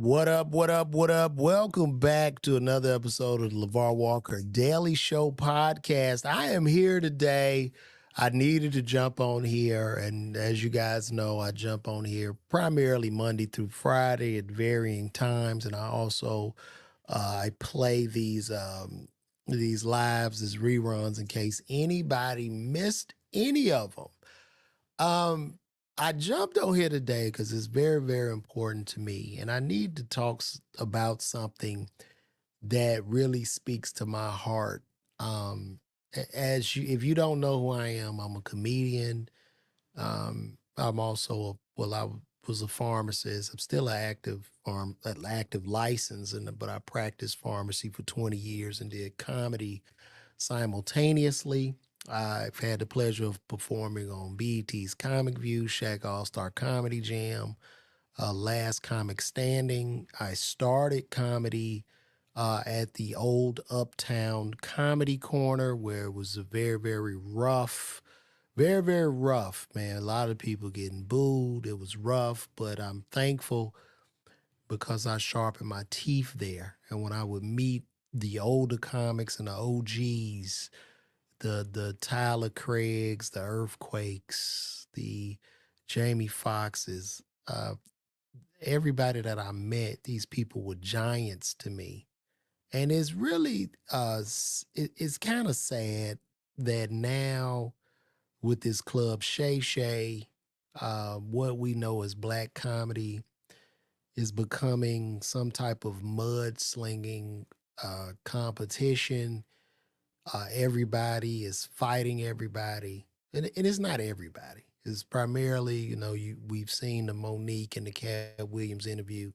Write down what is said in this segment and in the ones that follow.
What up, what up, what up? Welcome back to another episode of the LaVar Walker Daily Show podcast. I am here today. I needed to jump on here, and as you guys know, I jump on here primarily Monday through Friday at varying times, and I also I play these lives as reruns in case anybody missed any of them. I jumped on here today because it's very, very important to me, and I need to talk about something that really speaks to my heart. As you, if you don't know who I am, I'm a comedian. I'm also I was a pharmacist. I'm still an an active license, but I practiced pharmacy for 20 years and did comedy simultaneously. I've had the pleasure of performing on BET's Comic View, Shaq All Star Comedy Jam, Last Comic Standing. I started comedy at the old Uptown Comedy Corner, where it was a very, very rough, very, very rough, man. A lot of people getting booed. It was rough, but I'm thankful because I sharpened my teeth there. And when I would meet the older comics and the OGs, the Tyler Craigs, the Earthquakes, the Jamie Foxxes, everybody that I met, these people were giants to me. And it's really it's kind of sad that now with this club Shay Shay, what we know as black comedy is becoming some type of mudslinging competition. Everybody is fighting everybody, and it's not everybody. It's primarily, we've seen the Monique and the Cat Williams interview,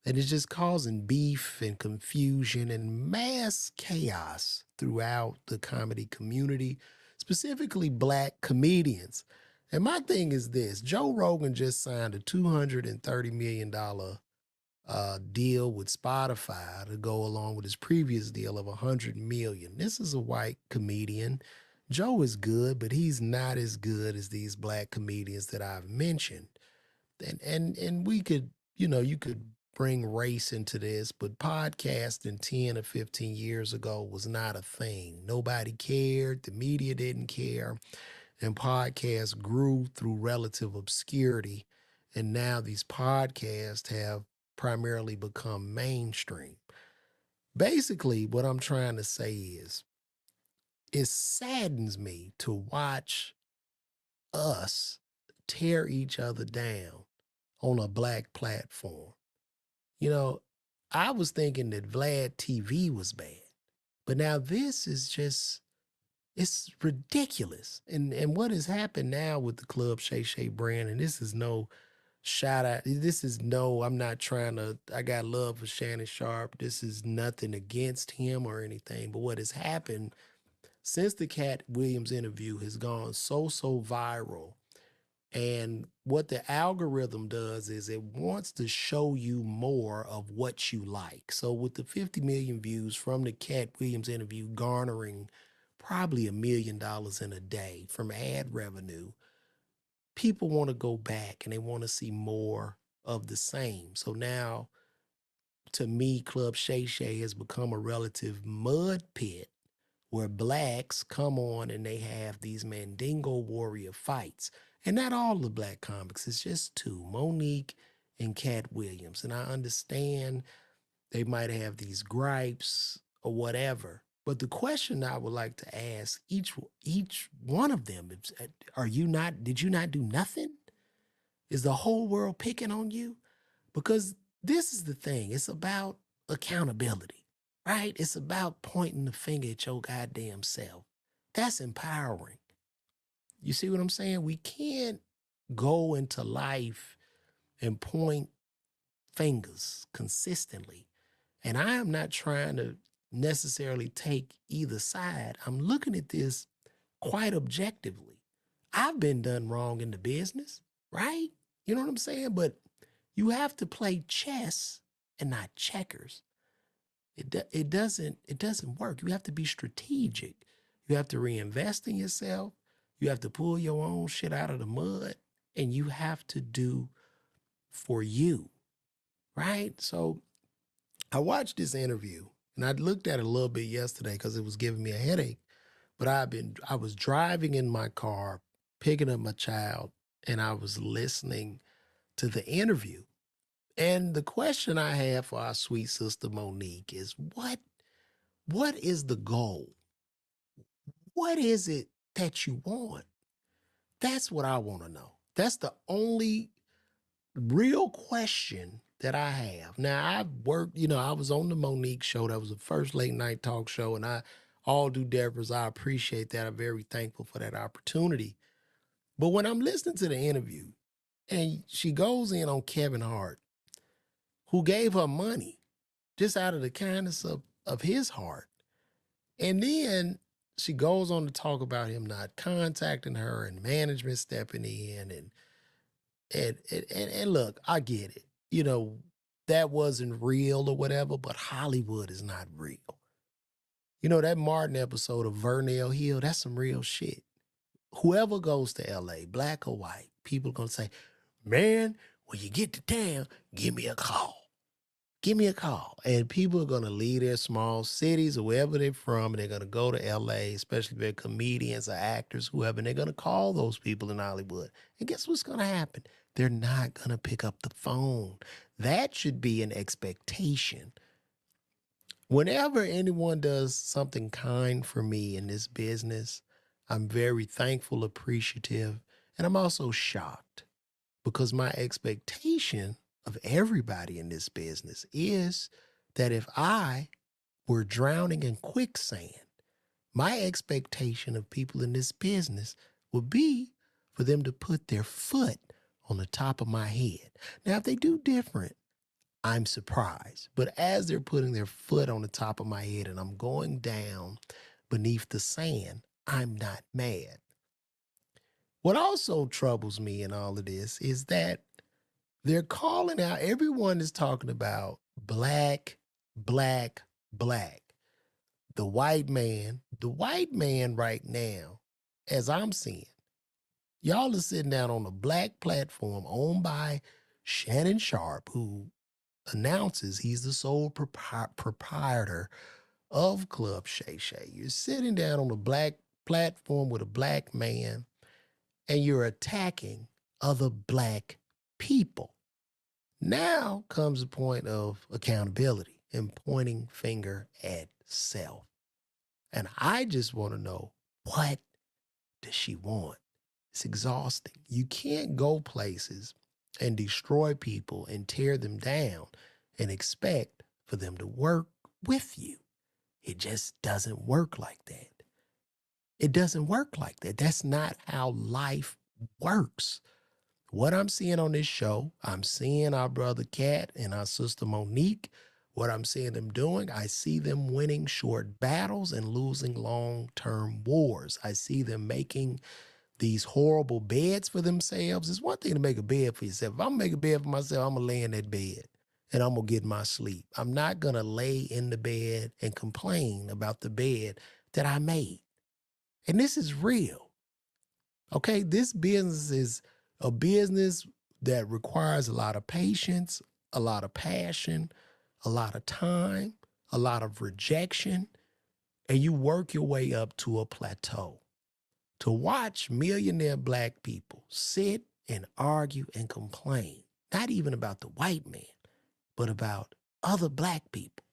and it's just causing beef and confusion and mass chaos throughout the comedy community, specifically black comedians. And my thing is this: Joe Rogan just signed a $230 million deal with Spotify to go along with his previous deal of 100 million. This is a white comedian. Joe is good, but he's not as good as these black comedians that I've mentioned. And we could, you could bring race into this, but podcasting 10 or 15 years ago was not a thing. Nobody cared, the media didn't care, and podcasts grew through relative obscurity. And now these podcasts have primarily become mainstream. Basically, what I'm trying to say is it saddens me to watch us tear each other down on a black platform. You know, I was thinking that Vlad TV was bad, but now this is just, it's ridiculous. And what has happened now with the Club Shay Shay brand, and this is no shout out. This is no, I'm not trying to, I got love for Shannon Sharp. This is nothing against him or anything. But what has happened since the Cat Williams interview has gone so viral. And what the algorithm does is it wants to show you more of what you like. So with the 50 million views from the Cat Williams interview garnering probably $1 million in a day from ad revenue, people want to go back and they want to see more of the same. So now, to me, Club Shay Shay has become a relative mud pit where blacks come on and they have these Mandingo warrior fights. And not all the black comics, it's just two, Monique and Cat Williams. And I understand they might have these gripes or whatever. But the question I would like to ask each one of them is, did you not do nothing? Is the whole world picking on you? Because this is the thing. It's about accountability, right? It's about pointing the finger at your goddamn self. That's empowering. You see what I'm saying? We can't go into life and point fingers consistently. And I am not trying to necessarily take either side. I'm looking at this quite objectively. I've been done wrong in the business, right? You know what I'm saying? But you have to play chess and not checkers. It doesn't work. You have to be strategic. You have to reinvest in yourself. You have to pull your own shit out of the mud, and you have to do for you, right? So I watched this interview and I looked at it a little bit yesterday because it was giving me a headache. But I was driving in my car, picking up my child, and I was listening to the interview. And the question I have for our sweet sister Monique is what is the goal? What is it that you want? That's what I want to know. That's the only real question that I have. Now, I've worked, I was on the Monique show. That was the first late night talk show. And I all do Deborah's. I appreciate that. I'm very thankful for that opportunity. But when I'm listening to the interview and she goes in on Kevin Hart, who gave her money just out of the kindness of his heart. And then she goes on to talk about him not contacting her and management stepping in and look, I get it. That wasn't real or whatever, but Hollywood is not real. That Martin episode of Vernell Hill, that's some real shit. Whoever goes to LA, black or white, people are gonna say, man, when you get to town, give me a call. Give me a call. And people are going to leave their small cities or wherever they're from, and they're going to go to LA, especially if they're comedians or actors, whoever, and they're going to call those people in Hollywood. And guess what's going to happen? They're not going to pick up the phone. That should be an expectation. Whenever anyone does something kind for me in this business, I'm very thankful, appreciative, and I'm also shocked because my expectation of everybody in this business is that if I were drowning in quicksand, my expectation of people in this business would be for them to put their foot on the top of my head. Now, if they do different, I'm surprised. But as they're putting their foot on the top of my head and I'm going down beneath the sand, I'm not mad. What also troubles me in all of this is that they're calling out, everyone is talking about black, black, black. The white man right now, as I'm seeing, y'all are sitting down on a black platform owned by Shannon Sharp, who announces he's the sole proprietor of Club Shay Shay. You're sitting down on a black platform with a black man, and you're attacking other black people. Now comes the point of accountability and pointing finger at self. And I just want to know, what does she want? It's exhausting. You can't go places and destroy people and tear them down and expect for them to work with you. It just doesn't work like that. It doesn't work like that. That's not how life works. What I'm seeing on this show, I'm seeing our brother Kat and our sister Monique. What I'm seeing them doing, I see them winning short battles and losing long-term wars. I see them making these horrible beds for themselves. It's one thing to make a bed for yourself. If I'm gonna make a bed for myself, I'm gonna lay in that bed and I'm gonna get my sleep. I'm not gonna lay in the bed and complain about the bed that I made. And this is real. Okay, this business is a business that requires a lot of patience, a lot of passion, a lot of time, a lot of rejection, and you work your way up to a plateau. To watch millionaire black people sit and argue and complain, not even about the white man, but about other black people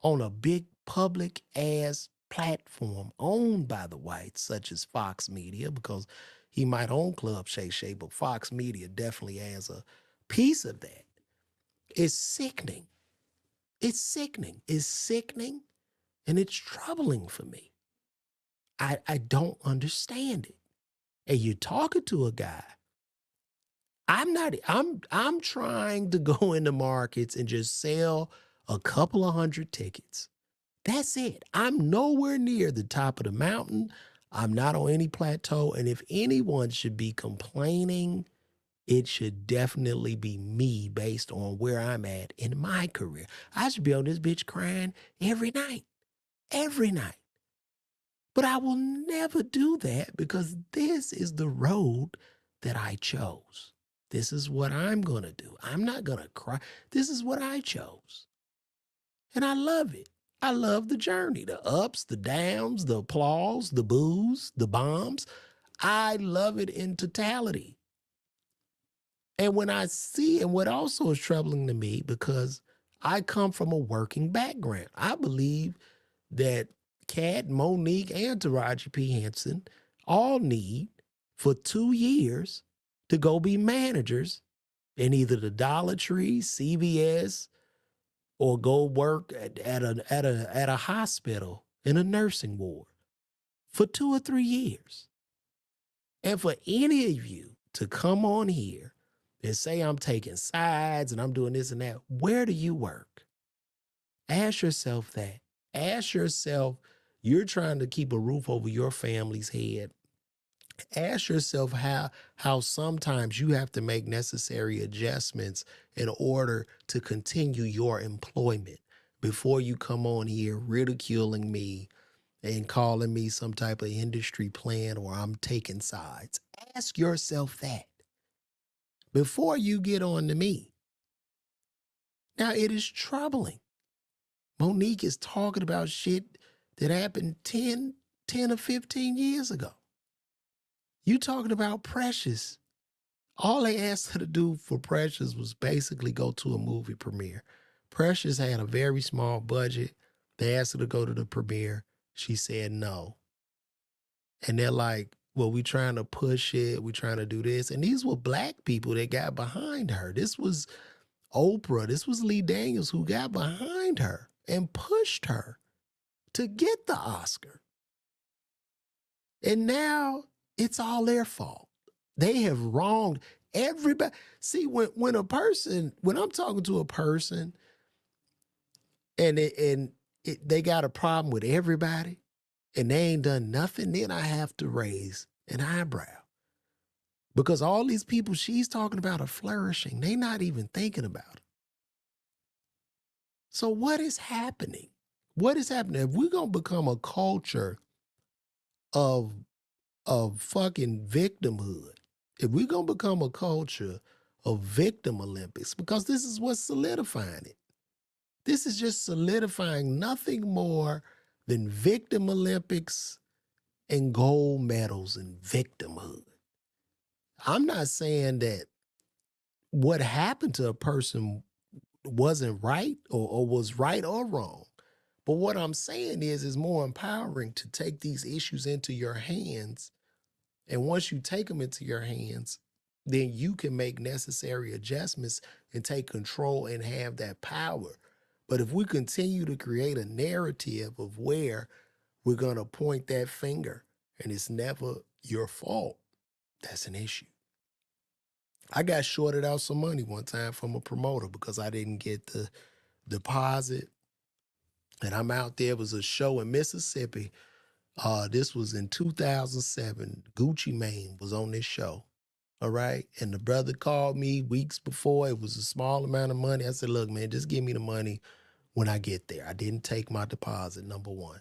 on a big public ass platform owned by the whites, such as Fox Media, because he might own Club Shay Shay, but Fox Media definitely has a piece of that. It's sickening. It's sickening. It's sickening, and it's troubling for me. I don't understand it. And you're talking to a guy. I'm trying to go into markets and just sell a couple of hundred tickets. That's it. I'm nowhere near the top of the mountain. I'm not on any plateau. And if anyone should be complaining, it should definitely be me based on where I'm at in my career. I should be on this bitch crying every night. Every night. But I will never do that because this is the road that I chose. This is what I'm going to do. I'm not going to cry. This is what I chose. And I love it. I love the journey, the ups, the downs, the applause, the boos, the bombs. I love it in totality. And when I see, and what also is troubling to me, because I come from a working background, I believe that Kat, Monique, and Taraji P. Henson all need for 2 years to go be managers in either the Dollar Tree, CVS, or go work at a hospital in a nursing ward for 2 or 3 years. And for any of you to come on here and say I'm taking sides and I'm doing this and that, where do you work? Ask yourself that. Ask yourself, you're trying to keep a roof over your family's head. Ask yourself how sometimes you have to make necessary adjustments in order to continue your employment before you come on here ridiculing me and calling me some type of industry plan or I'm taking sides. Ask yourself that before you get on to me. Now, it is troubling. Monique is talking about shit that happened 10 or 15 years ago. You talking about Precious. All they asked her to do for Precious was basically go to a movie premiere. Precious had a very small budget. They asked her to go to the premiere. She said no. And they're like, well, we trying to push it. We trying to do this. And these were black people that got behind her. This was Oprah. This was Lee Daniels who got behind her and pushed her to get the Oscar. And now it's all their fault. They have wronged everybody. See, when I'm talking to a person and they got a problem with everybody and they ain't done nothing, then I have to raise an eyebrow. Because all these people she's talking about are flourishing. They not even thinking about it. So what is happening? What is happening? If we're going to become a culture of fucking victimhood, if we're going to become a culture of victim Olympics, because this is what's solidifying it. This is just solidifying nothing more than victim Olympics and gold medals and victimhood. I'm not saying that what happened to a person wasn't right or was right or wrong. But what I'm saying is it's more empowering to take these issues into your hands. And once you take them into your hands, then you can make necessary adjustments and take control and have that power. But if we continue to create a narrative of where we're going to point that finger and it's never your fault, that's an issue. I got shorted out some money one time from a promoter because I didn't get the deposit. And I'm out there. It was a show in Mississippi. This was in 2007. Gucci Mane was on this show. All right. And the brother called me weeks before. It was a small amount of money. I said, look, man, just give me the money when I get there. I didn't take my deposit, number one.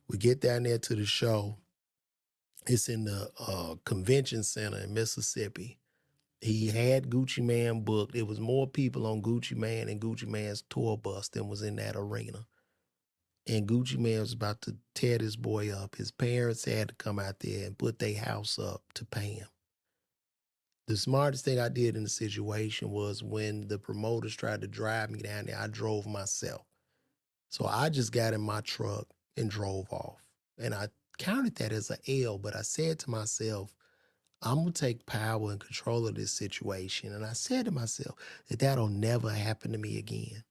We get down there to the show. It's in the convention center in Mississippi. He had Gucci Mane booked. It was more people on Gucci Mane and Gucci Mane's tour bus than was in that arena. And Gucci Mane was about to tear this boy up. His parents had to come out there and put their house up to pay him. The smartest thing I did in the situation was when the promoters tried to drive me down there, I drove myself. So I just got in my truck and drove off. And I counted that as an L, but I said to myself, I'm going to take power and control of this situation. And I said to myself that that'll never happen to me again.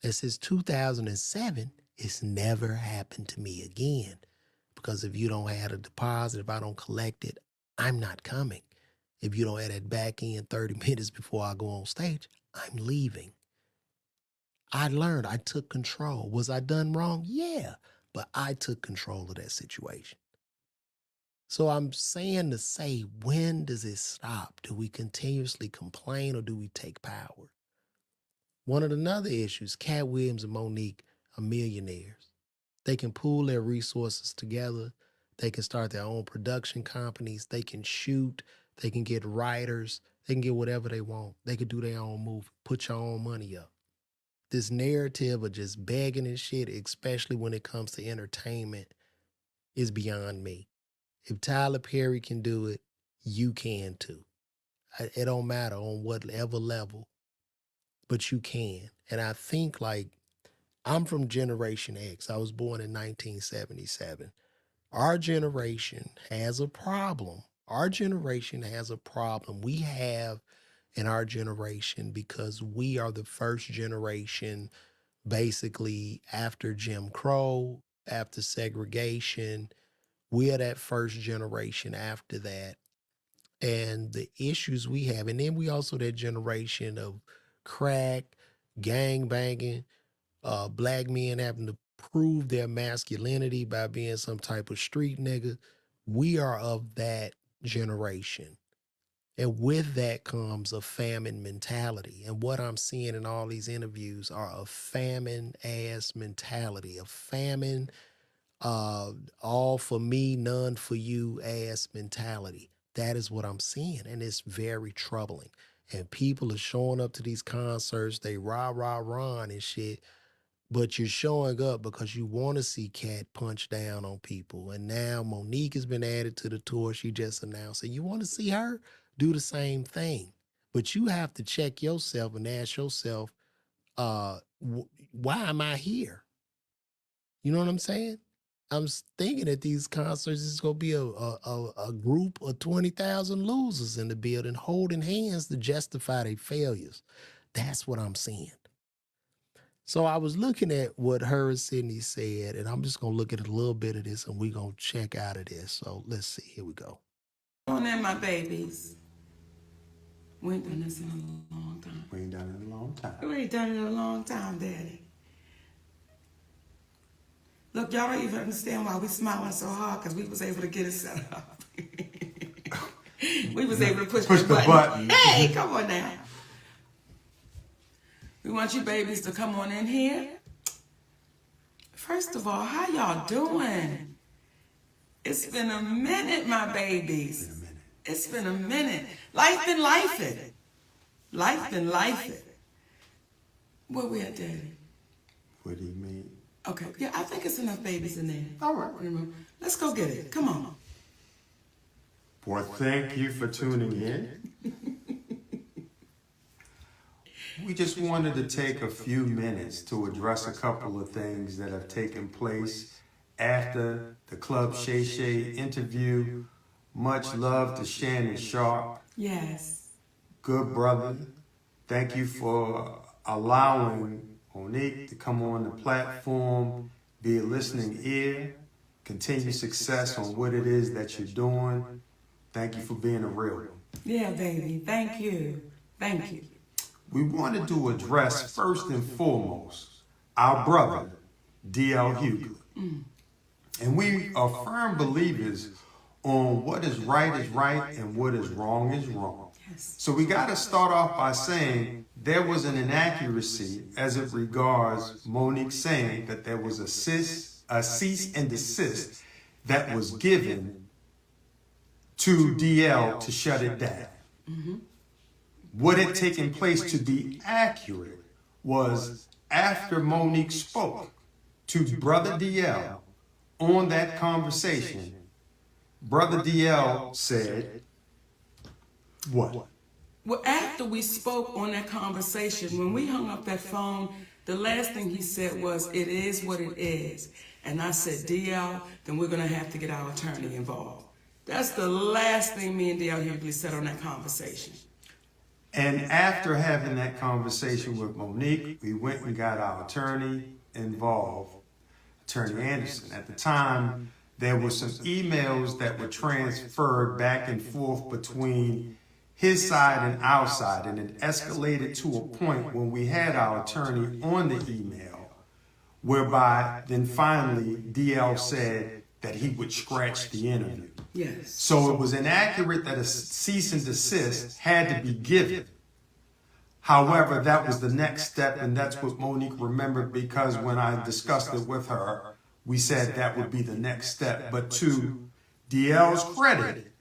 And since 2007, it's never happened to me again. Because if you don't have a deposit, if I don't collect it, I'm not coming. If you don't have that back end 30 minutes before I go on stage, I'm leaving. I learned, I took control. Was I done wrong? Yeah, but I took control of that situation. So I'm saying to say, when does it stop? Do we continuously complain or do we take power? One of the other issues, Cat Williams and Monique are millionaires. They can pool their resources together. They can start their own production companies. They can shoot. They can get writers. They can get whatever they want. They could do their own movie, put your own money up. This narrative of just begging and shit, especially when it comes to entertainment, is beyond me. If Tyler Perry can do it, you can too. It don't matter on whatever level, but you can. And I think, like, I'm from Generation X. I was born in 1977. Our generation has a problem. Our generation has a problem. We have in our generation, because we are the first generation basically after Jim Crow, after segregation. We are that first generation after that. And the issues we have, and then we also that generation of crack, gang banging, black men having to prove their masculinity by being some type of street nigga. We are of that generation. And with that comes a famine mentality. And what I'm seeing in all these interviews are a famine ass mentality, a famine, all for me, none for you ass mentality. That is what I'm seeing. And it's very troubling. And people are showing up to these concerts, they rah, rah, rah and shit. But you're showing up because you want to see Cat punch down on people. And now Monique has been added to the tour. She just announced it. You want to see her do the same thing. But you have to check yourself and ask yourself, why am I here? You know what I'm saying? I'm thinking at these concerts, it's going to be a group of 20,000 losers in the building holding hands to justify their failures. That's what I'm seeing. So I was looking at what her and Sydney said, and I'm just going to look at a little bit of this, and we're going to check out of this. So let's see. Here we go. On in, my babies. We ain't done this in a long time. We ain't done it in a long time. We ain't done it in a long time, Daddy. Look, y'all don't even understand why we smiling so hard, because we was able to get it set up. We was able to push the button. Hey, come on now. We want you babies to come on in here. First of all, how y'all doing? It's been a minute, my babies. It's been a minute. Life been lifing. Life been lifing. Where we at, Daddy? What do you mean? Okay, yeah, I think it's enough babies in there. All right. Let's go get it. Come on. Boy, thank you for tuning in. We just wanted to take a few minutes to address a couple of things that have taken place after the Club Shay Shay interview. Much love to Shannon Sharp. Yes. Good brother. Thank you for allowing Monique to come on the platform, be a listening ear, continue success on what it is that you're doing. Thank you for being a real one. Yeah, baby. Thank you. Thank you. We wanted to address first and foremost our brother, DL Hugley. And we are firm believers on what is right and what is wrong is wrong. Yes. So we got to start off by saying there was an inaccuracy as it regards Monique saying that there was a cease and desist that was given to DL to shut it down. Mm-hmm. What had taken place, to be accurate, was after Monique spoke to Brother DL on that conversation, Brother DL said, what? Well, after we spoke on that conversation, when we hung up that phone, the last thing he said was, it is what it is. And I said, DL, then we're going to have to get our attorney involved. That's the last thing me and DL Hugley said on that conversation. And after having that conversation with Monique, we went and got our attorney involved, Attorney Anderson. At the time, there were some emails that were transferred back and forth between his side and our side, and it escalated to a point when we had our attorney on the email, whereby then finally DL said that he would scratch the interview. Yes. So it was inaccurate that a cease and desist had to be given. However, that was the next step, and that's what Monique remembered, because when I discussed it with her, we said that would be the next step. But to DL's credit,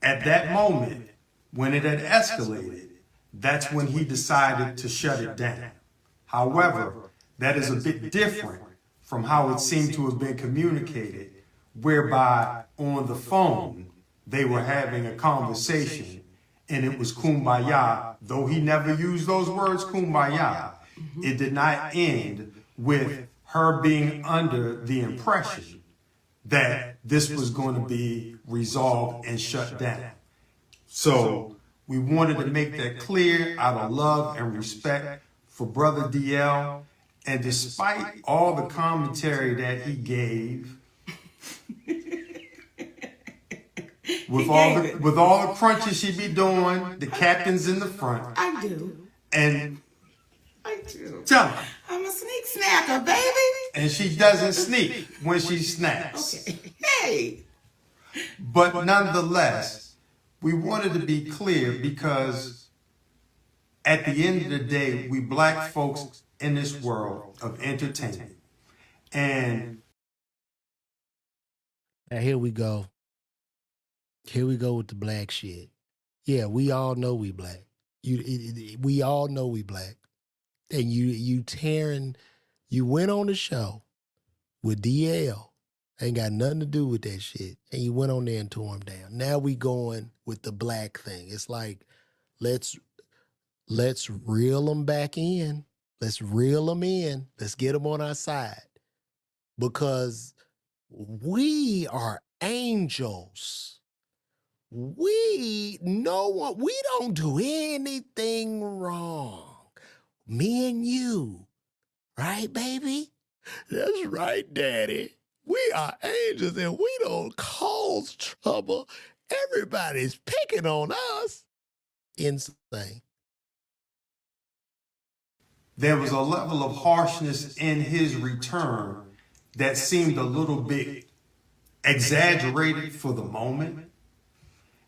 at that moment, When it had escalated, that's when he decided to shut it down. However, that is a bit different from how it seemed to have been communicated, whereby on the phone they were having a conversation and it was kumbaya. Though he never used those words, kumbaya, it did not end with her being under the impression that this was going to be resolved and shut down. So we wanted to make that clear out of love and respect for Brother DL. And despite all the commentary that he gave, with all the crunches she be doing, the captain's in the front. I do. And I do. tell her. I'm a sneak snacker, baby. And she doesn't sneak when she snaps. Okay. Hey. But nonetheless, we wanted to be clear because at the end of the day, we black folks in this world of entertainment. And now here we go. Here we go with the black shit. Yeah, we all know we black. We all know we black. And you went on the show with DL. Ain't got nothing to do with that shit. And you went on there and tore him down. Now we going with the black thing. It's like, let's reel them back in. Let's reel them in. Let's get them on our side. Because we are angels. We don't do anything wrong. Me and you. Right, baby? That's right, Daddy. We are angels and we don't cause trouble. Everybody's picking on us. Insane. there was a level of harshness in his return that seemed a little bit exaggerated for the moment.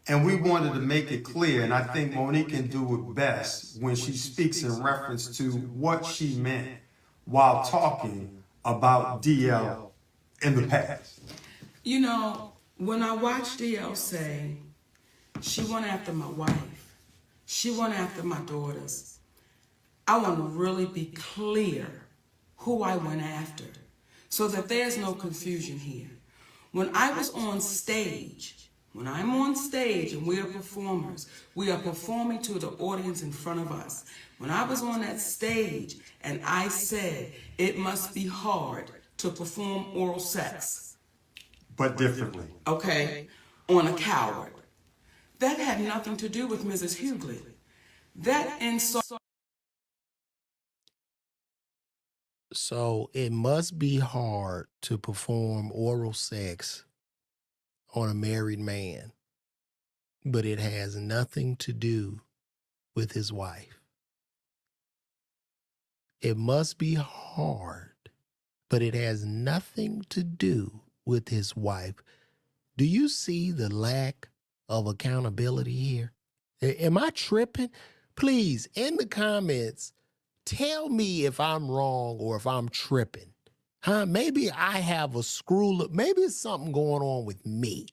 And we wanted to make it clear, and I think Monique can do it best when she speaks in reference to what she meant while talking about DL in the past. You know, when I watched DL say, she went after my wife, she went after my daughters, I want to really be clear who I went after so that there's no confusion here. When I was on stage, when I'm on stage and we are performers, we are performing to the audience in front of us. When I was on that stage and I said it must be hard to perform oral sex. But differently. Okay, on a coward. That had nothing to do with Mrs. Hugley. That insult. So it must be hard to perform oral sex on a married man, but it has nothing to do with his wife. It must be hard, but it has nothing to do with his wife. Do you see the lack of accountability here? Am I tripping? Please, in the comments, tell me if I'm wrong or if I'm tripping. Maybe I have a screw up. Maybe it's something going on with me,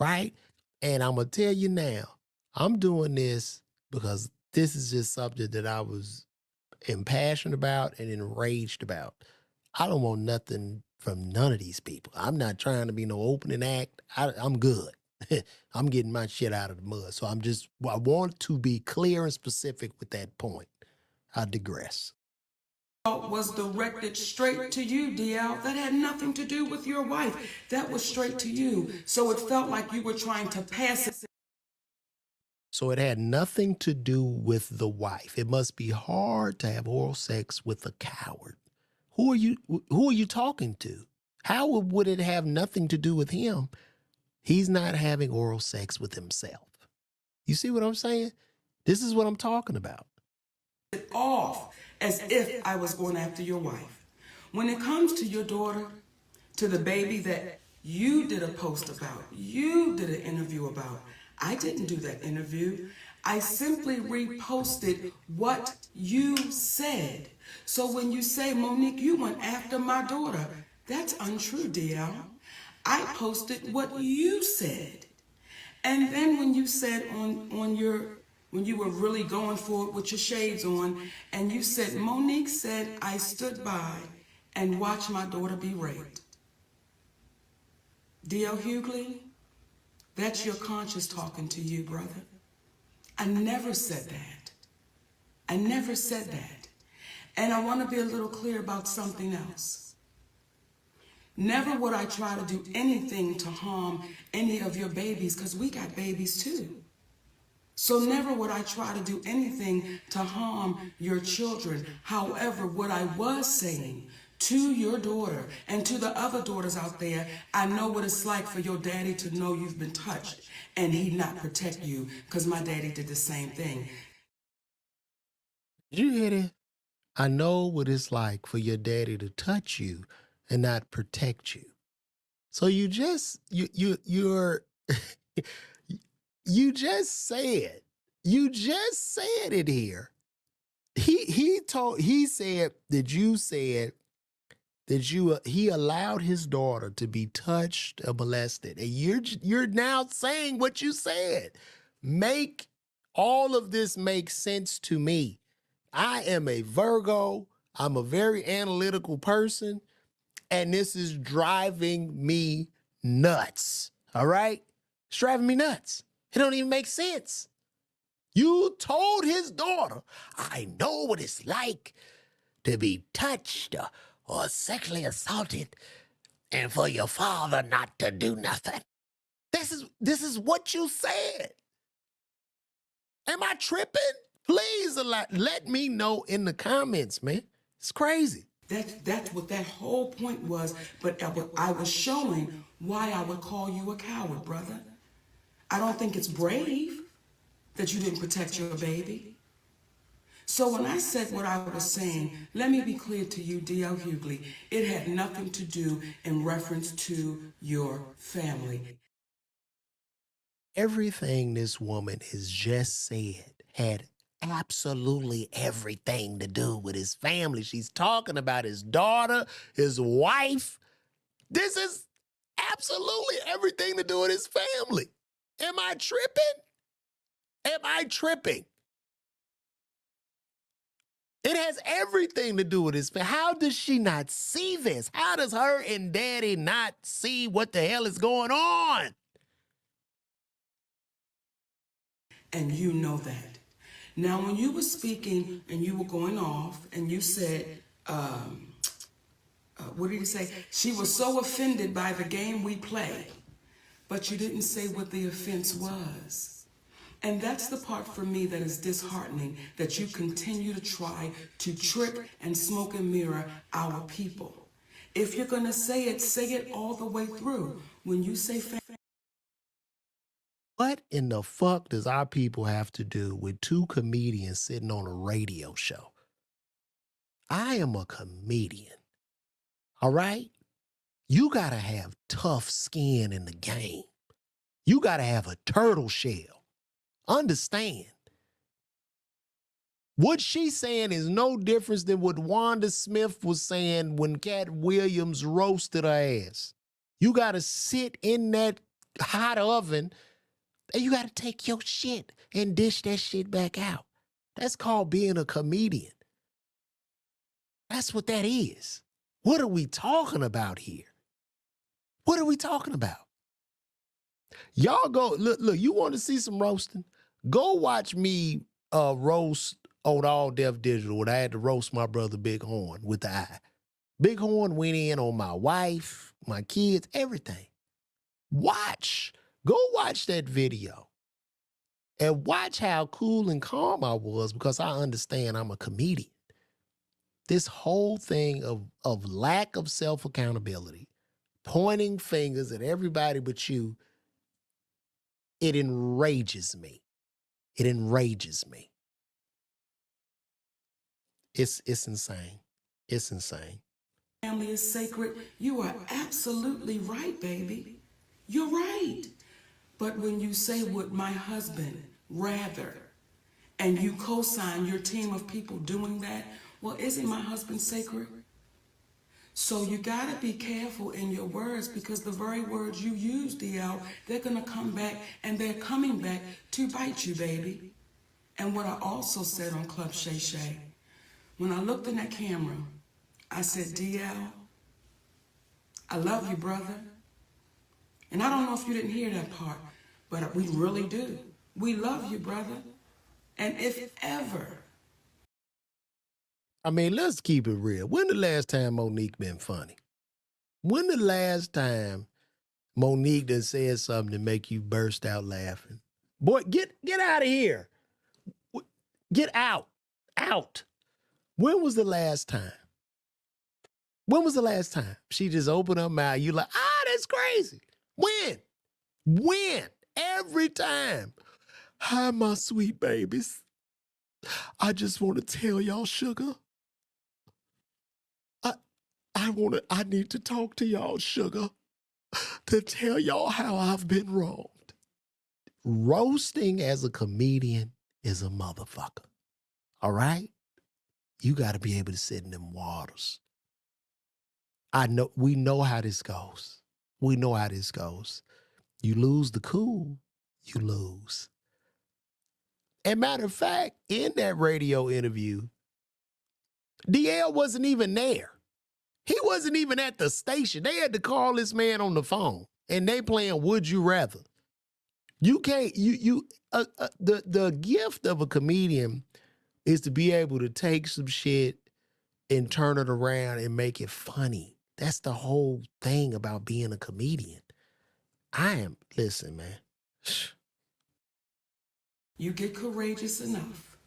right? And I'm going to tell you now, I'm doing this because this is just something that I was impassioned about and enraged about. I don't want nothing from none of these people. I'm not trying to be no opening act. I'm good. I'm getting my shit out of the mud. So I want to be clear and specific with that point. I digress. Was directed straight to you, DL. That had nothing to do with your wife. That was straight to you. So it felt like you were trying to pass it. So it had nothing to do with the wife. It must be hard to have oral sex with a coward. Who are you talking to? How would it have nothing to do with him? He's not having oral sex with himself. You see what I'm saying? This is what I'm talking about. Off as if I was going after your wife. When it comes to your daughter, to the baby that you did a post about, you did an interview about, I didn't do that interview. I simply reposted what you said. So when you say, Monique, you went after my daughter, that's untrue, DL. I posted what you said. And then when you said when you were really going for it with your shades on, and you said, Monique said, I stood by and watched my daughter be raped. DL Hugley, that's your conscience talking to you, brother. I never said that. I never said that. And I want to be a little clear about something else. Never would I try to do anything to harm any of your babies, because we got babies too. So never would I try to do anything to harm your children. However, what I was saying to your daughter and to the other daughters out there, I know what it's like for your daddy to know you've been touched and he not protect you, because my daddy did the same thing. Did you hear it? I know what it's like for your daddy to touch you and not protect you. So you just you're you just said it here. He said that you said that he allowed his daughter to be touched or molested, and you're now saying what you said. Make all of this make sense to me. I am a Virgo. I'm a very analytical person, and this is driving me nuts. All right? It's driving me nuts. It don't even make sense. You told his daughter, I know what it's like to be touched or sexually assaulted, and for your father not to do nothing. This is what you said. Am I tripping? Please let me know in the comments, man. It's crazy. That's what that whole point was. But I was showing why I would call you a coward, brother. I don't think it's brave that you didn't protect your baby. So when I said what I was saying, let me be clear to you, DL Hugley, it had nothing to do in reference to your family. Everything this woman has just said had absolutely everything to do with his family. She's talking about his daughter, his wife. This is absolutely everything to do with his family. Am I tripping? Am I tripping? It has everything to do with his family. How does she not see this? How does her and daddy not see what the hell is going on? And you know that. Now, when you were speaking and you were going off and you said, what did you say? She was so offended by the game we play, but you didn't say what the offense was. And that's the part for me that is disheartening, that you continue to try to trick and smoke and mirror our people. If you're going to say it all the way through. When you say what in the fuck does our people have to do with two comedians sitting on a radio show? I am a comedian. All right? You got to have tough skin in the game. You got to have a turtle shell. Understand. What she's saying is no difference than what Wanda Smith was saying when Cat Williams roasted her ass. You got to sit in that hot oven and you got to take your shit and dish that shit back out. That's called being a comedian. That's what that is. What are we talking about here? What are we talking about? Y'all go, look, you want to see some roasting? Go watch me roast on All Deaf Digital when I had to roast my brother Big Horn with the eye. Big Horn went in on my wife, my kids, everything. Go watch that video and watch how cool and calm I was, because I understand I'm a comedian. This whole thing of lack of self-accountability, pointing fingers at everybody but you, it enrages me. It enrages me. It's insane. It's insane. family is sacred, you are absolutely right, baby. You're right. But when you say would my husband rather, and you co-sign your team of people doing that, well, isn't my husband sacred? So you got to be careful in your words, because the very words you use, DL, they're going to come back, and they're coming back to bite you, baby. And what I also said on Club Shay Shay, when I looked in that camera, I said, DL, I love you, brother. And I don't know if you didn't hear that part, but we really do. We love you, brother. And if ever. I mean, let's keep it real. When the last time Monique been funny? When the last time Monique done said something to make you burst out laughing? Boy, get out of here. Get out. Out. When was the last time? When was the last time she just opened her mouth? You like, that's crazy. When? When? Every time. Hi, my sweet babies. I just want to tell y'all, sugar. I need to talk to y'all, sugar, to tell y'all how I've been wronged. Roasting as a comedian is a motherfucker. All right? You got to be able to sit in them waters. We know how this goes. We know how this goes. You lose the cool, you lose. And matter of fact, in that radio interview, DL wasn't even there. He wasn't even at the station. They had to call this man on the phone, and they playing Would You Rather. You can't, the gift of a comedian is to be able to take some shit and turn it around and make it funny. That's the whole thing about being a comedian. Listen, man. You get courageous enough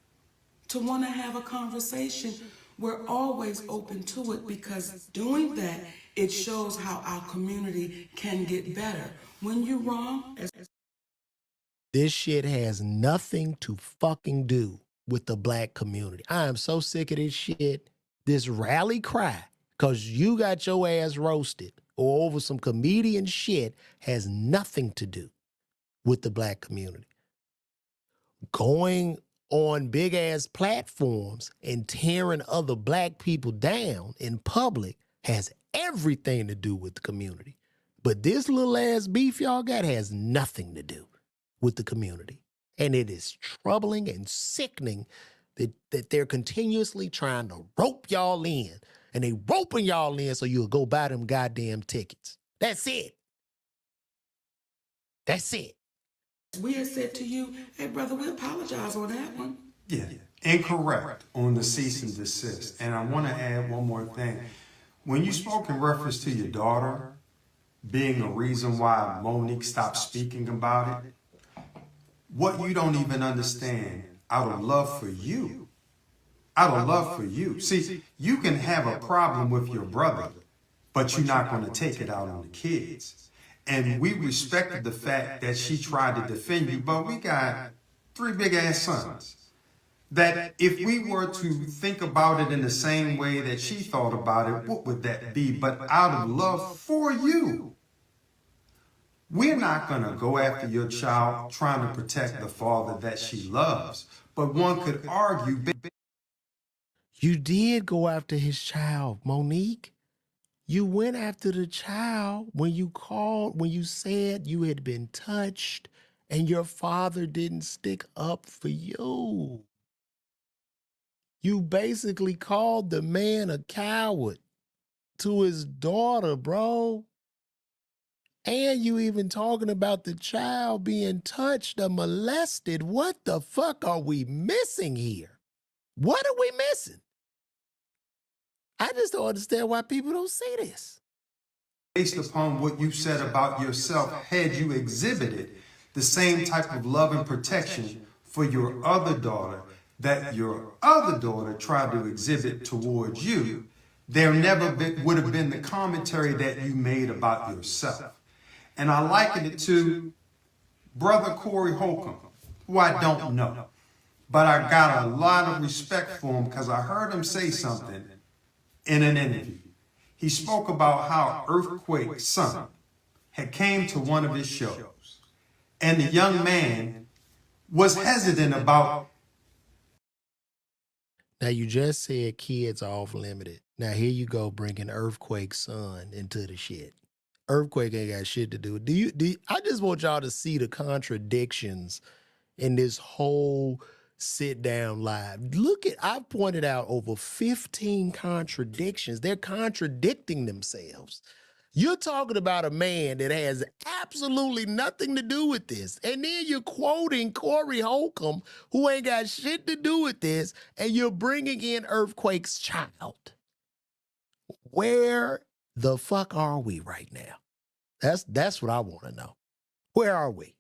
to want to have a conversation. We're always open to it, because doing that, it shows how our community can get better. When you're wrong, this shit has nothing to fucking do with the black community. I am so sick of this shit. This rally cry, because you got your ass roasted or over some comedian shit, has nothing to do with the black community. Going on big ass platforms and tearing other black people down in public has everything to do with the community. But this little ass beef y'all got has nothing to do with the community. And it is troubling and sickening that they're continuously trying to rope y'all in. And they roping y'all in so you'll go buy them goddamn tickets. That's it. That's it. we had said to you, hey, brother, we apologize on that one. Yeah, incorrect on the cease and desist. And I want to add one more thing. When you spoke in reference to your daughter being a reason why Monique stopped speaking about it, what you don't even understand, out of love for you, See, you can have a problem with your brother, but you're not going to take it out on the kids. And we respected the fact that she tried to defend you, but we got 3 big ass sons. That if we were to think about it in the same way that she thought about it, what would that be? But out of love for you, we're not going to go after your child trying to protect the father that she loves. But one could argue. You did go after his child, Monique. You went after the child when you called, when you said you had been touched and your father didn't stick up for you. You basically called the man a coward to his daughter, bro. And you even talking about the child being touched or molested. What the fuck are we missing here? What are we missing? I just don't understand why people don't see this. Based upon what you said about yourself, had you exhibited the same type of love and protection for your other daughter that your other daughter tried to exhibit towards you, there never would have been the commentary that you made about yourself. And I liken it to Brother Corey Holcomb, who I don't know, but I got a lot of respect for him because I heard him say something in an interview. He spoke about how Earthquake's son had came to one of his shows, and the young man was hesitant about. Now you just said kids are off limits. Now here you go bringing Earthquake son into the shit. Earthquake ain't got shit to do. I just want y'all to see the contradictions in this whole sit down live. I've pointed out over 15 contradictions. They're contradicting themselves. You're talking about a man that has absolutely nothing to do with this. And then you're quoting Corey Holcomb, who ain't got shit to do with this, and you're bringing in Earthquake's child. Where the fuck are we right now? That's what I want to know. Where are we?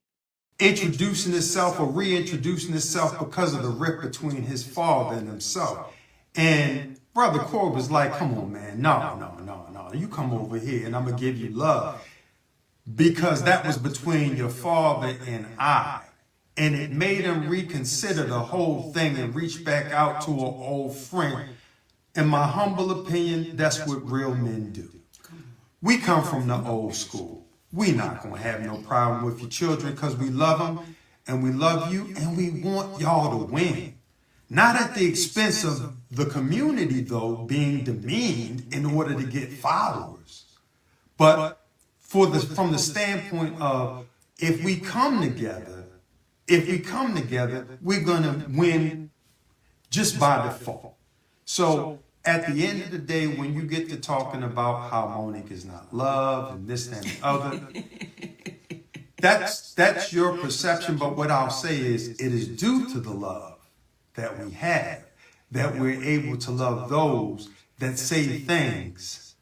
Introducing itself or reintroducing itself because of the rift between his father and himself. And Brother Corey was like, come on, man, no. You come over here and I'm going to give you love. Because that was between your father and I. And it made him reconsider the whole thing and reach back out to an old friend. In my humble opinion, that's what real men do. We come from the old school. We not going to have no problem with your children because we love them and we love you and we want y'all to win. Not at the expense of the community, though, being demeaned in order to get followers. But from the standpoint of if we come together, we're going to win just by default. So at the end of the day, when you get to talking about how Monique is not loved and this and the other, that's your perception. But what I'll say is it is due to the love that we have that we're able to love those that say things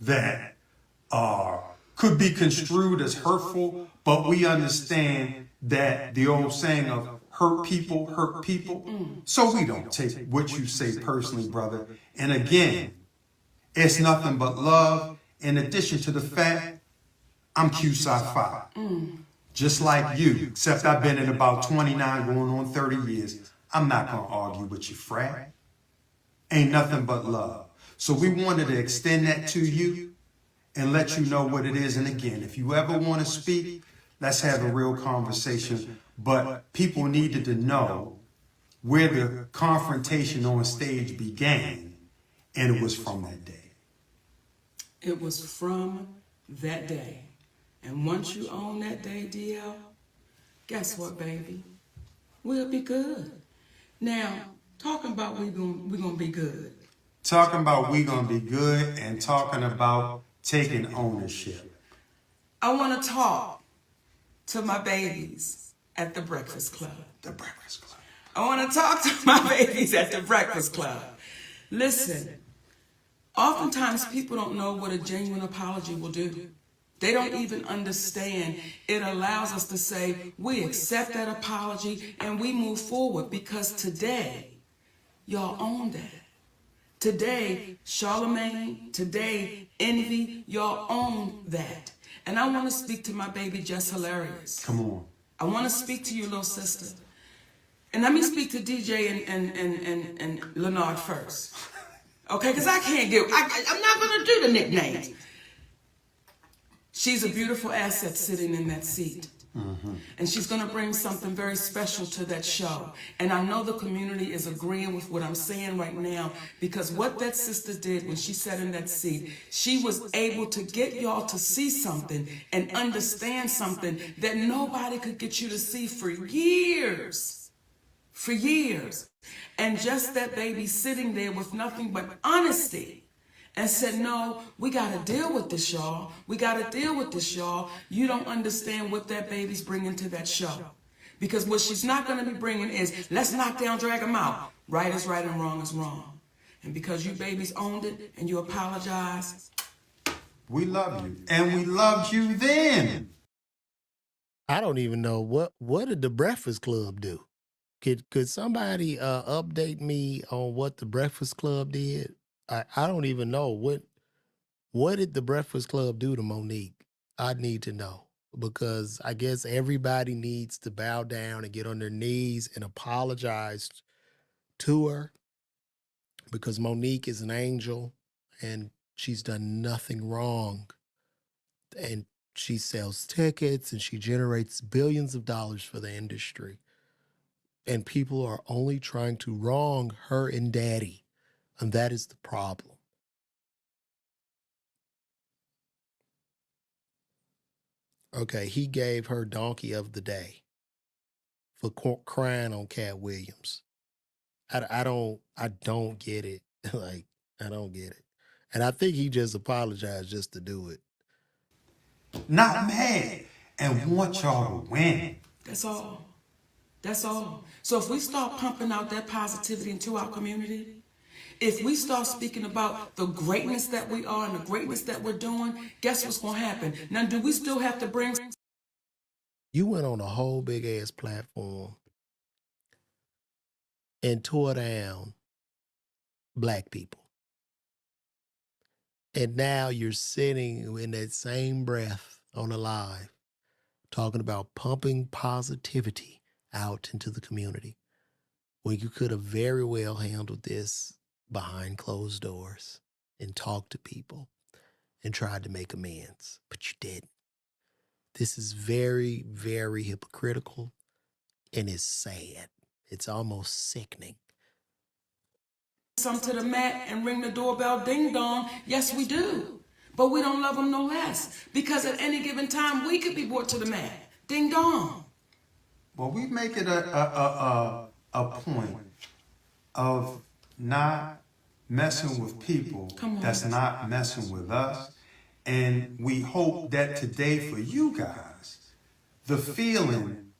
that could be construed as hurtful, but we understand that the old saying of hurt people. So we don't take what you say personally, brother. And again, it's nothing but love. In addition to the fact, I'm Q-Sci-Fi. Just like you, except I've been in about 29 going on 30 years. I'm not going to argue with you, frat. Ain't nothing but love. So we wanted to extend that to you and let you know what it is. And again, if you ever want to speak, let's have a real conversation. But people needed to know where the confrontation on stage began, and it was from that day. It was from that day. And once you own that day, DL, guess what, baby? We'll be good. Now, talking about we're gonna be good. Talking about we gonna be good and talking about taking ownership. I want to talk to my babies at the Breakfast Club. The Breakfast Club. I want to talk to my babies at the Breakfast Club. Listen, oftentimes people don't know what a genuine apology will do. They don't even understand. It allows us to say, we accept that apology and we move forward because today, y'all own that. Today, Charlemagne, today, Envy, y'all own that. And I want to speak to my baby, Just Hilarious. Come on. I want to speak to you, little sister. And let me speak to DJ and Leonard first. Okay, because I'm not going to do the nicknames. She's a beautiful asset sitting in that seat. Mm-hmm. And she's going to bring something very special to that show. And I know the community is agreeing with what I'm saying right now, because what that sister did when she sat in that seat, she was able to get y'all to see something and understand something that nobody could get you to see for years. For years. And just that baby sitting there with nothing but honesty. And said, no, we got to deal with this, y'all. We got to deal with this, y'all. You don't understand what that baby's bringing to that show. Because what she's not going to be bringing is, let's knock down, drag them out. Right is right and wrong is wrong. And because you babies owned it and you apologize. We love you. And we loved you then. I don't even know what did the Breakfast Club do? Could somebody update me on what the Breakfast Club did? I don't even know. What did the Breakfast Club do to Monique? I need to know, because I guess everybody needs to bow down and get on their knees and apologize to her, because Monique is an angel and she's done nothing wrong. And she sells tickets and she generates billions of dollars for the industry. And people are only trying to wrong her and daddy. And that is the problem. Okay, he gave her donkey of the day for crying on Cat Williams. I don't get it. Like, I don't get it. And I think he just apologized just to do it. Not mad, and want y'all to win. That's all. That's all. So if we start pumping out that positivity into our community, if we start speaking about the greatness that we are and the greatness that we're doing, guess what's going to happen? Now, do we still have to bring... You went on a whole big ass platform and tore down black people. And now you're sitting in that same breath on a live talking about pumping positivity out into the community when you could have very well handled this behind closed doors and talked to people and tried to make amends, but you didn't. This is very, very hypocritical and it's sad. It's almost sickening. some to the mat and ring the doorbell ding dong? Yes, we do. But we don't love them no less. Because at any given time, we could be brought to the mat. Ding dong. Well, we make it a point of not messing with people that's not messing with us. And we hope that today for you guys, the feeling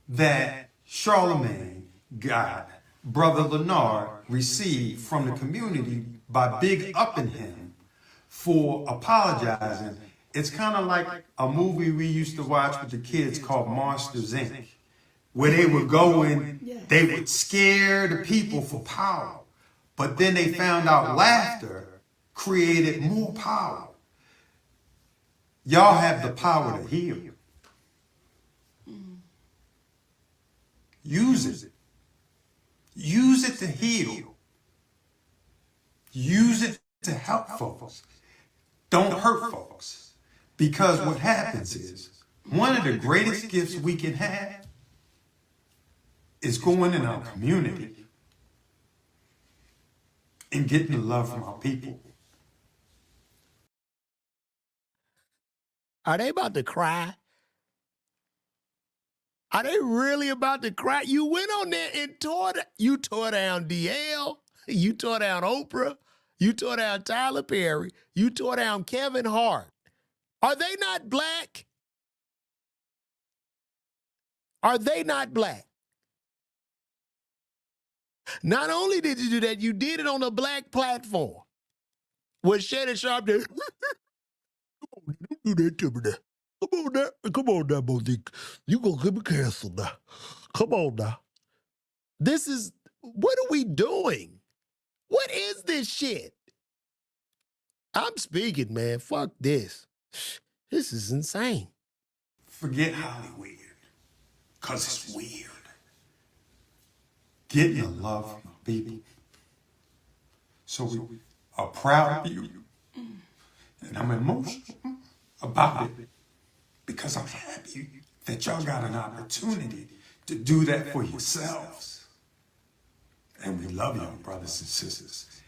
that Charlemagne got, Brother Leonard received from the community by big upping him for apologizing. It's kind of like a movie we used to watch with the kids called Monsters, Inc., where they would go and they would scare the people for power. But then they found out laughter created more power. Y'all have the power to heal. Use it. Use it to heal. Use it to help folks. Don't hurt folks. Because what happens is, one of the greatest gifts we can have is going in our community and getting the love from our people. Are they about to cry? Are they really about to cry? You went on there and you tore down DL, you tore down Oprah, you tore down Tyler Perry, you tore down Kevin Hart. Are they not black? Are they not black? Not only did you do that, you did it on a black platform. With Shannon Sharp did. Don't do that to me now. Come on now, Monique. You gonna get me canceled now. Come on now. What are we doing? What is this shit? I'm speaking, man. Fuck this. This is insane. Forget Hollywood, because it's weird. Getting the love from people. So we are proud of you. And I'm emotional about it because I'm happy that y'all got an opportunity to do that for yourselves. And we love y'all, brothers and sisters.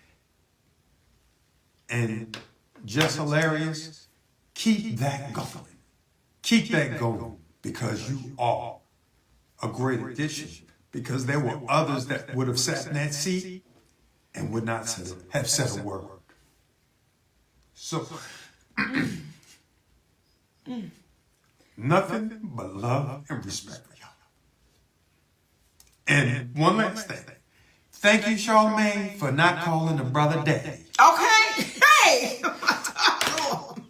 And just hilarious, keep that going. Keep that going because you are a great addition. Because there were others that would have sat in that seat and would not have said a word. So, nothing but love and respect for y'all. And one last thing. Thank you, Charlemagne, for not calling the brother daddy. Okay? Hey!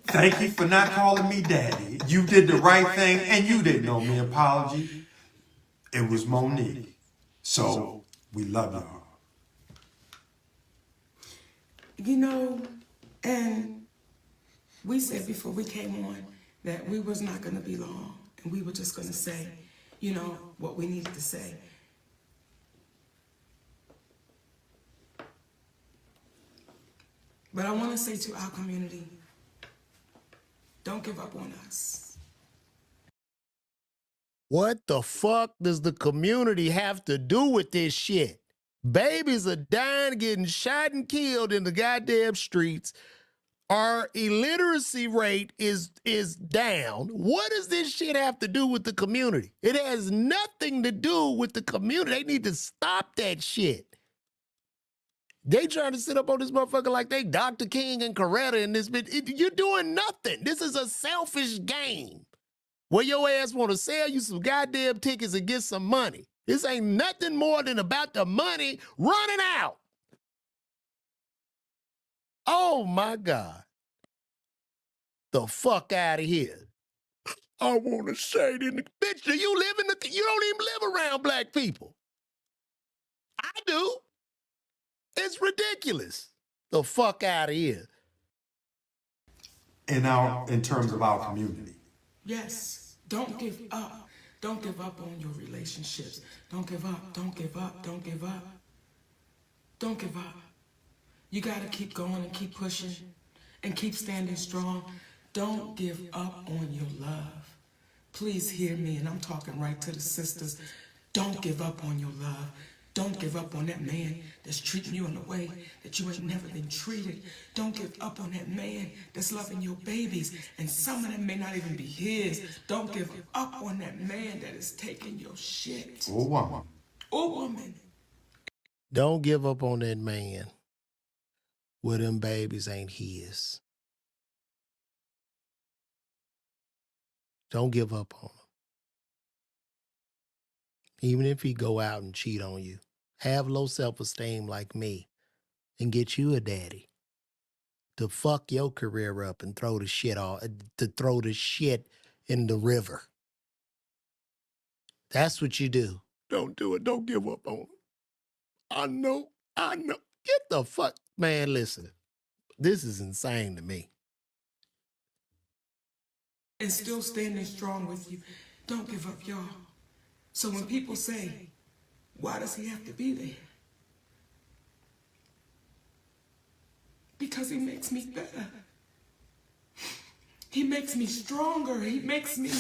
Thank you for not calling me daddy. You did the right thing and you didn't owe me an apology. It was Monique. So, we love y'all. You know, and we said before we came on that we was not going to be long. And we were just going to say, you know, what we needed to say. But I want to say to our community, don't give up on us. What the fuck does the community have to do with this shit? Babies are dying, getting shot and killed in the goddamn streets. Our illiteracy rate is down. What does this shit have to do with the community? It has nothing to do with the community. They need to stop that shit. They trying to sit up on this motherfucker like they Dr. King and Coretta and this bitch. You're doing nothing. This is a selfish game where your ass want to sell you some goddamn tickets and get some money. This ain't nothing more than about the money running out. Oh my God. The fuck out of here. I want to say to the bitch, do you live in the, you don't even live around black people. I do. It's ridiculous. The fuck out of here. In terms of our community. Yes. Don't give up. Don't give up on your relationships. Don't give up. Don't give up. Don't give up. Don't give up. You got to keep going and keep pushing and keep standing strong. Don't give up on your love. Please hear me, and I'm talking right to the sisters. Don't give up on your love. Don't give up on that man that's treating you in a way that you ain't never been treated. Don't give up on that man that's loving your babies, and some of them may not even be his. Don't give up on that man that is taking your shit. Or woman. Or woman. Don't give up on that man where them babies ain't his. Don't give up on him. Even if he go out and cheat on you, have low self-esteem like me and get you a daddy to fuck your career up and throw the shit in the river. That's what you do. Don't do it. Don't give up on him. I know. Get the fuck, man, listen. This is insane to me. And still standing strong with you. Don't give up, y'all. So when people say, why does he have to be there? Because he makes me better. He makes me stronger. He makes me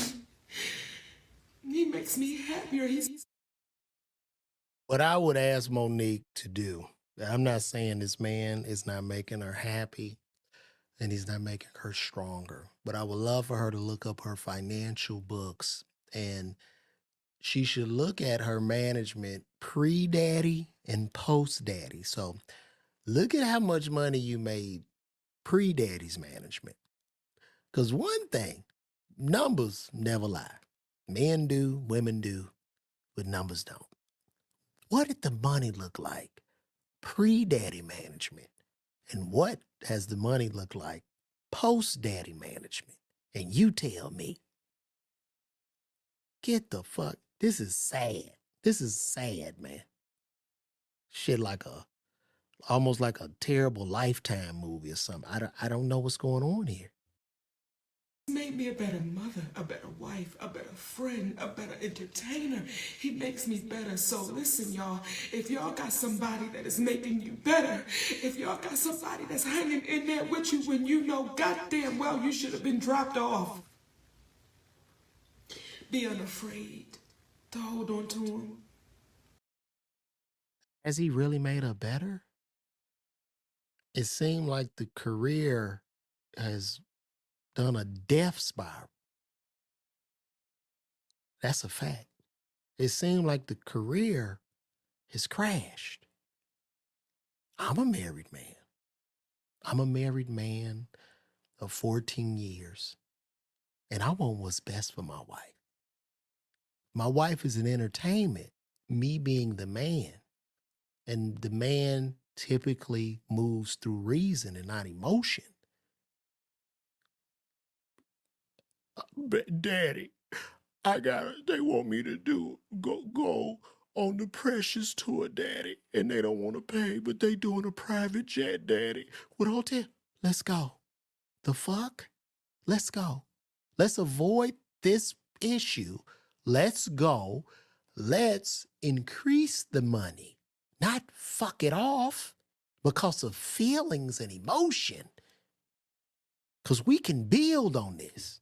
happier. What I would ask Monique to do, I'm not saying this man is not making her happy and he's not making her stronger, but I would love for her to look up her financial books, and she should look at her management pre-daddy and post-daddy. So look at how much money you made pre-daddy's management. Because one thing, numbers never lie. Men do, women do, but numbers don't. What did the money look like pre-daddy management? And what has the money look like post-daddy management? And you tell me. Get the fuck. This is sad. This is sad, man. Shit like almost like a terrible Lifetime movie or something. I don't know what's going on here. He made me a better mother, a better wife, a better friend, a better entertainer. He makes me better. So listen, y'all, if y'all got somebody that is making you better, if y'all got somebody that's hanging in there with you when you know goddamn well you should have been dropped off, be unafraid to hold on to him. Has he really made her better? It seemed like the career has done a death spiral. That's a fact. It seemed like the career has crashed. I'm a married man. I'm a married man of 14 years, and I want what's best for my wife. My wife is an entertainment, me being the man, and the man typically moves through reason and not emotion. But Daddy, they want me to go on the Precious tour, Daddy, and they don't want to pay, but they doing a private jet, Daddy. What I'll tell, let's go. The fuck? Let's go. Let's avoid this issue. Let's go. Let's increase the money, not fuck it off because of feelings and emotion. Because we can build on this.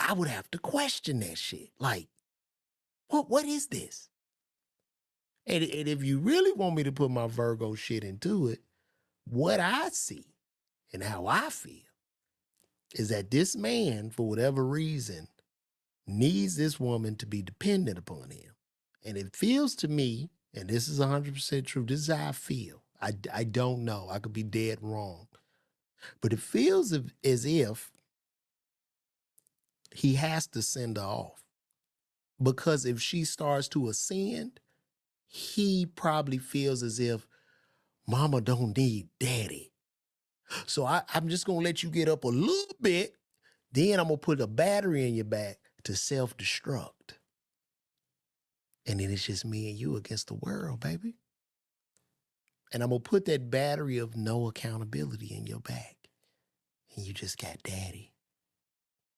I would have to question that shit. Like, what is this? And if you really want me to put my Virgo shit into it, what I see and how I feel is that this man, for whatever reason, needs this woman to be dependent upon him. And it feels to me, and this is 100% true, this is how I feel. I don't know. I could be dead wrong. But it feels as if he has to send her off. Because if she starts to ascend, he probably feels as if mama don't need daddy. So I'm just going to let you get up a little bit. Then I'm going to put a battery in your back to self-destruct. And then it's just me and you against the world, baby. And I'm going to put that battery of no accountability in your back. And you just got daddy.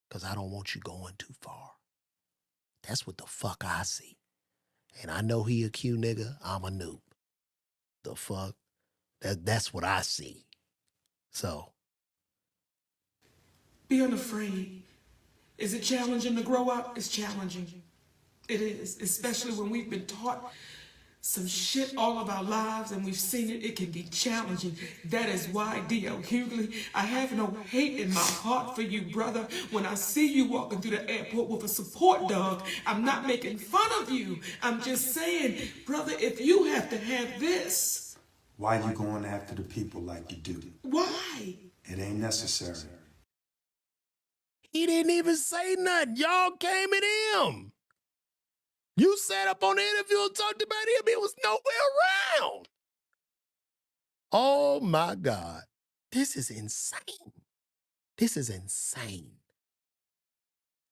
Because I don't want you going too far. That's what the fuck I see. And I know he a cute nigga. I'm a noob. The fuck? That's what I see. So. Be unafraid. Is it challenging to grow up? It's challenging. It is, especially when we've been taught some shit all of our lives and we've seen it. It can be challenging. That is why, DL Hugley, I have no hate in my heart for you, brother. When I see you walking through the airport with a support dog, I'm not making fun of you. I'm just saying, brother, if you have to have this. Why you going after the people like you do? Why? It ain't necessary. He didn't even say nothing. Y'all came at him. You sat up on the interview and talked about him. He was nowhere around. Oh, my God. This is insane. This is insane.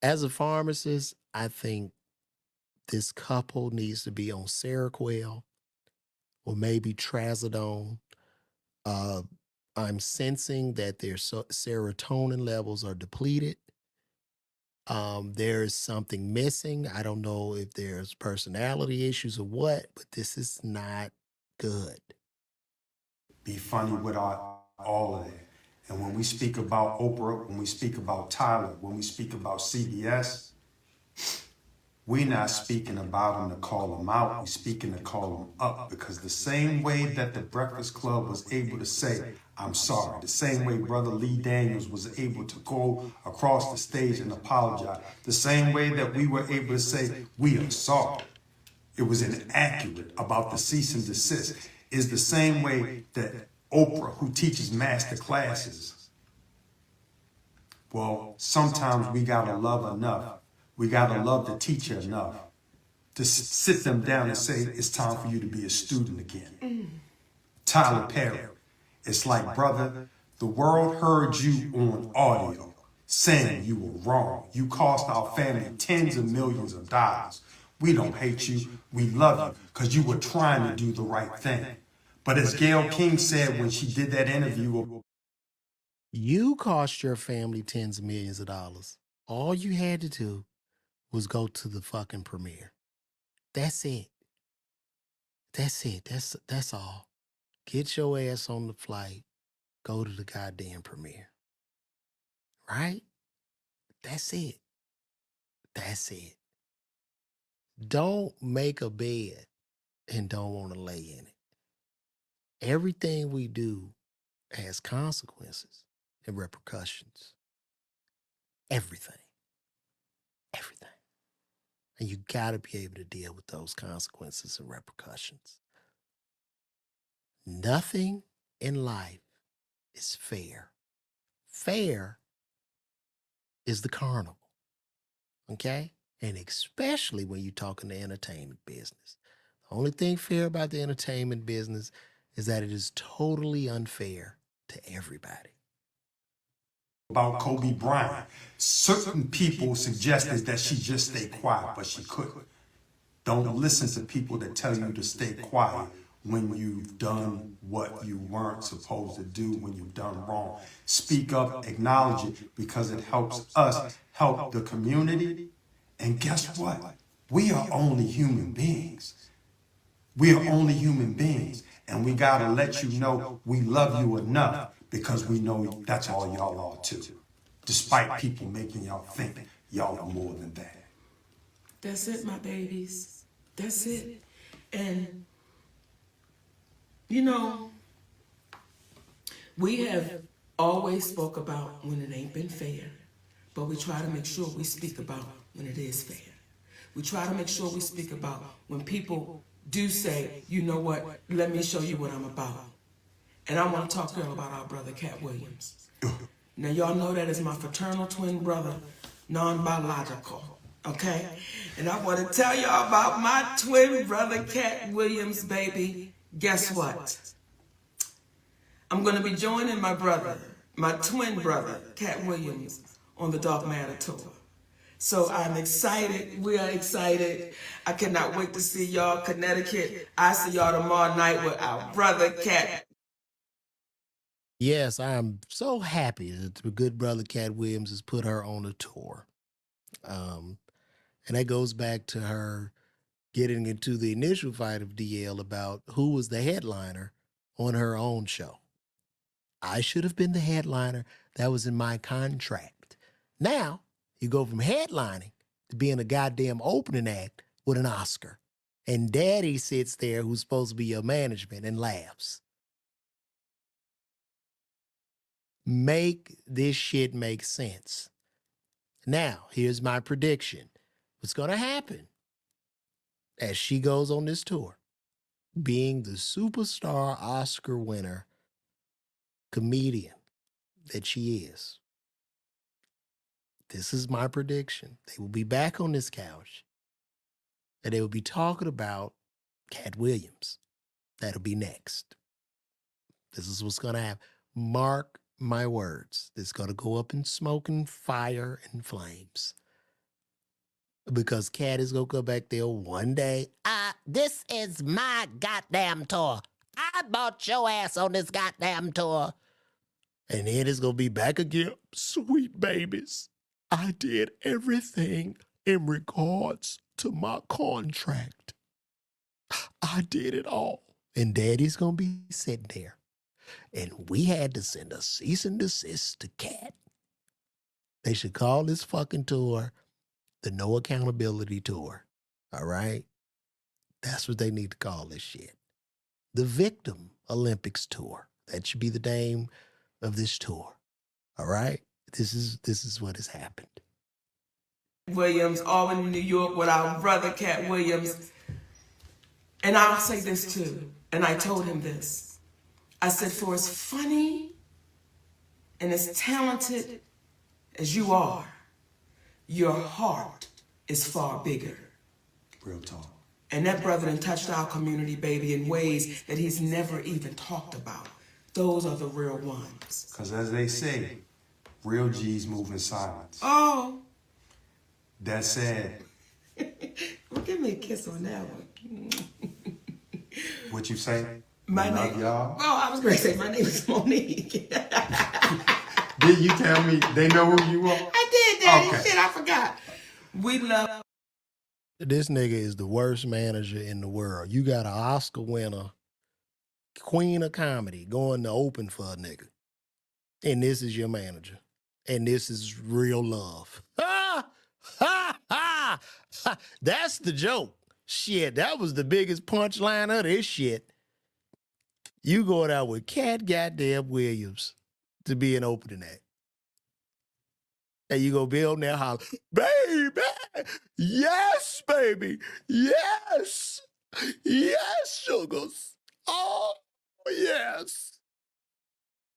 As a pharmacist, I think this couple needs to be on Seroquel or maybe Trazodone. I'm sensing that their serotonin levels are depleted. There's something missing. I don't know if there's personality issues or what, but this is not good. Be funny with all of that. And when we speak about Oprah, when we speak about Tyler, when we speak about CBS, we're not speaking about them to call them out. We're speaking to call them up, because the same way that the Breakfast Club was able to say, I'm sorry, the same way Brother Lee Daniels was able to go across the stage and apologize, the same way that we were able to say, we are sorry, it was inaccurate about the cease and desist, is the same way that Oprah, who teaches master classes, well, sometimes we gotta love enough. We gotta love the teacher enough to sit them down and say, it's time for you to be a student again. Tyler Perry, it's like, brother, the world heard you on audio saying you were wrong. You cost our family tens of millions of dollars. We don't hate you, we love you, because you were trying to do the right thing. But as Gayle King said when she did that interview, you cost your family tens of millions of dollars. All you had to do was go to the fucking premiere. That's it. That's it. That's all. Get your ass on the flight. Go to the goddamn premiere. Right? That's it. That's it. Don't make a bed and don't want to lay in it. Everything we do has consequences and repercussions. Everything. Everything. And you got to be able to deal with those consequences and repercussions. Nothing in life is fair. Fair is the carnival. Okay? And especially when you're talking the entertainment business. The only thing fair about the entertainment business is that it is totally unfair to everybody. About Kobe Bryant, certain people suggested that she just stay quiet, but she couldn't. Don't listen to people that tell you to stay quiet when you've done what you weren't supposed to do, when you've done wrong. Speak up, acknowledge it, because it helps us help the community. And guess what? We are only human beings. We are only human beings. And we gotta let you know we love you enough, because we know that's all y'all are too. Despite people making y'all think y'all are more than that. That's it, my babies. That's it. And, you know, we have always spoke about when it ain't been fair, but we try to make sure we speak about when it is fair. We try to make sure we speak about when people do say, you know what, let me show you what I'm about. And I want to talk, girl, about our brother, Cat Williams. Now, y'all know that is my fraternal twin brother, non-biological, okay? And I want to tell y'all about my twin brother, Cat Williams, baby. Guess what? I'm going to be joining my brother, my twin brother, Cat Williams, on the Dark Matter Tour. So I'm excited. We are excited. I cannot wait to see y'all, Connecticut. I see y'all tomorrow night with our brother, Cat. Yes, I'm so happy that the good brother Cat Williams has put her on a tour. And that goes back to her getting into the initial fight of DL about who was the headliner on her own show. I should have been the headliner. That was in my contract. Now, you go from headlining to being a goddamn opening act with an Oscar. And daddy sits there who's supposed to be your management and laughs. Make this shit make sense. Now, here's my prediction. What's going to happen as she goes on this tour, being the superstar Oscar winner comedian that she is. This is my prediction. They will be back on this couch and they will be talking about Cat Williams. That'll be next. This is what's going to happen. Mark my words. It's going to go up in smoke and fire and flames. Because Cat is going to come back there one day. This is my goddamn tour. I bought your ass on this goddamn tour. And then it's going to be back again. Sweet babies, I did everything in regards to my contract. I did it all. And daddy's going to be sitting there. And we had to send a cease and desist to Cat. They should call this fucking tour the No Accountability Tour. All right? That's what they need to call this shit. The Victim Olympics Tour. That should be the name of this tour. All right? This is what has happened. Williams, Albany, New York, with our brother, Cat Williams. And I'll say this too, and I told him this. I said, for as funny and as talented as you are, your heart is far bigger. Real talk. And that brother done touched our community, baby, in ways that he's never even talked about. Those are the real ones. Because as they say, real G's move in silence. Oh. That said. Well, give me a kiss on that one. What you say? My love name. y'all. Oh, I was going to say my name is Monique. Did you tell me they know who you are? I did, Daddy. Okay. Shit, I forgot. We love. This nigga is the worst manager in the world. You got an Oscar winner, queen of comedy, going to open for a nigga. And this is your manager. And this is real love. Ha! Ha! Ha! Ha! That's the joke. Shit, that was the biggest punchline of this shit. You going out with Cat goddamn Williams to be an opening act. And you go build that house. Baby! Yes, baby! Yes! Yes, sugars! Oh, yes!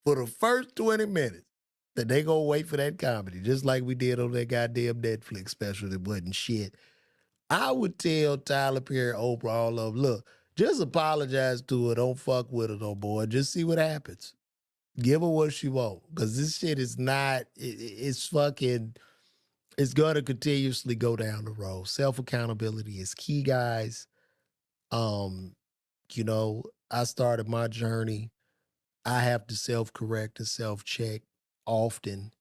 For the first 20 minutes, that they gonna wait for that comedy, just like we did on that goddamn Netflix special that wasn't shit. I would tell Tyler Perry, Oprah, all of them, look, just apologize to her. Don't fuck with her no more. Just see what happens. Give her what she wants. Because this shit is not, it's fucking, it's going to continuously go down the road. Self-accountability is key, guys. You know, I started my journey. I have to self-correct and self-check often.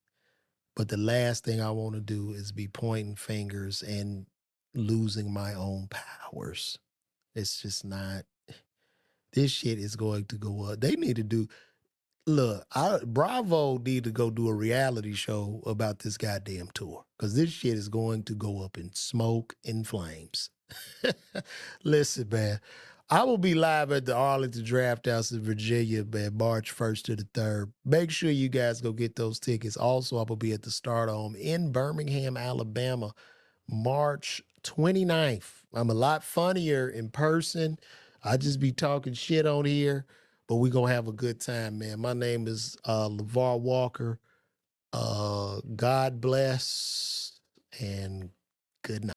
But the last thing I want to do is be pointing fingers and losing my own powers. It's just not, this shit is going to go up. They need to do, Look, Bravo need to go do a reality show about this goddamn tour because this shit is going to go up in smoke and flames. Listen, man, I will be live at the Arlington Drafthouse in Virginia, man, March 1st to the 3rd. Make sure you guys go get those tickets. Also, I will be at the Stardome in Birmingham, Alabama, March 29th. I'm a lot funnier in person. I just be talking shit on here, but we gonna have a good time, man. My name is LaVar Walker. God bless and good night.